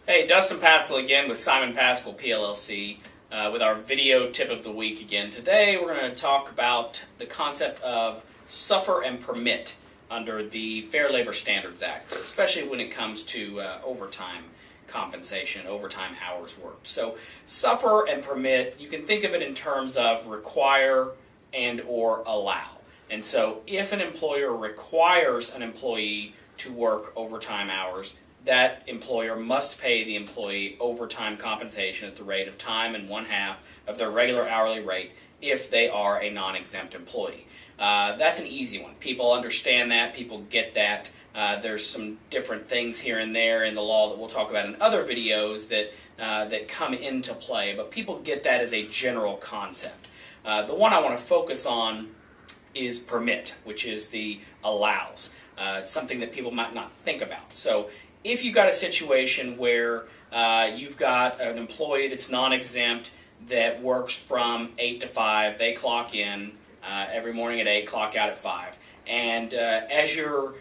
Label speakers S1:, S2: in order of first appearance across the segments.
S1: Hey, Dustin Paschal again with Simon Paschal PLLC with our video tip of the week again. Today we're going to talk about the concept of suffer and permit under the Fair Labor Standards Act, especially when it comes to overtime compensation, overtime hours worked. So suffer and permit, you can think of it in terms of require and or allow. And so if an employer requires an employee to work overtime hours, that employer must pay the employee overtime compensation at the rate of time and 1/2 of their regular hourly rate if they are a non-exempt employee. That's an easy one. People understand that. People get that. There's some different things here and there in the law that we'll talk about in other videos that come into play, but people get that as a general concept. The one I want to focus on is permit, which is the allows, something that people might not think about. So if you've got a situation where you've got an employee that's non-exempt that works from 8 to 5, they clock in every morning at 8, clock out at 5, and as you're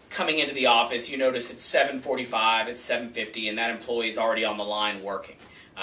S1: coming into the office, you notice it's 7:45, it's 7:50, and that employee is already on the line working.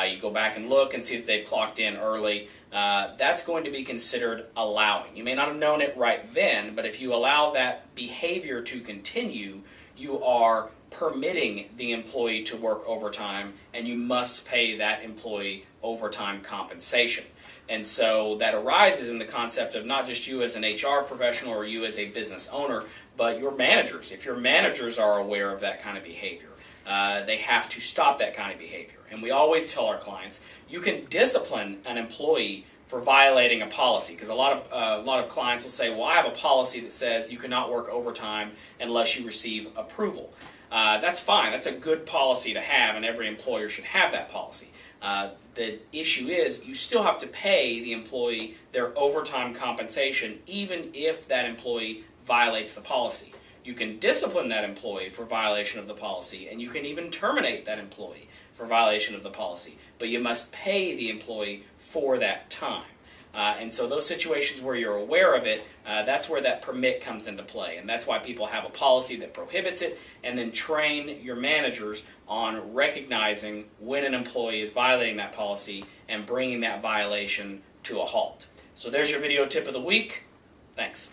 S1: You go back and look and see that they've clocked in early. That's going to be considered allowing. You may not have known it right then, but if you allow that behavior to continue, you are permitting the employee to work overtime, and you must pay that employee overtime compensation. And so that arises in the concept of not just you as an HR professional or you as a business owner, but your managers. If your managers are aware of that kind of behavior, they have to stop that kind of behavior. And we always tell our clients, you can discipline an employee for violating a policy, because a lot of clients will say, well, I have a policy that says you cannot work overtime unless you receive approval. That's fine. That's a good policy to have, and every employer should have that policy. The issue is you still have to pay the employee their overtime compensation even if that employee violates the policy. You can discipline that employee for violation of the policy, and you can even terminate that employee for violation of the policy, but you must pay the employee for that time. And so those situations where you're aware of it, that's where that permit comes into play. And that's why people have a policy that prohibits it, and then train your managers on recognizing when an employee is violating that policy and bringing that violation to a halt. So there's your video tip of the week. Thanks.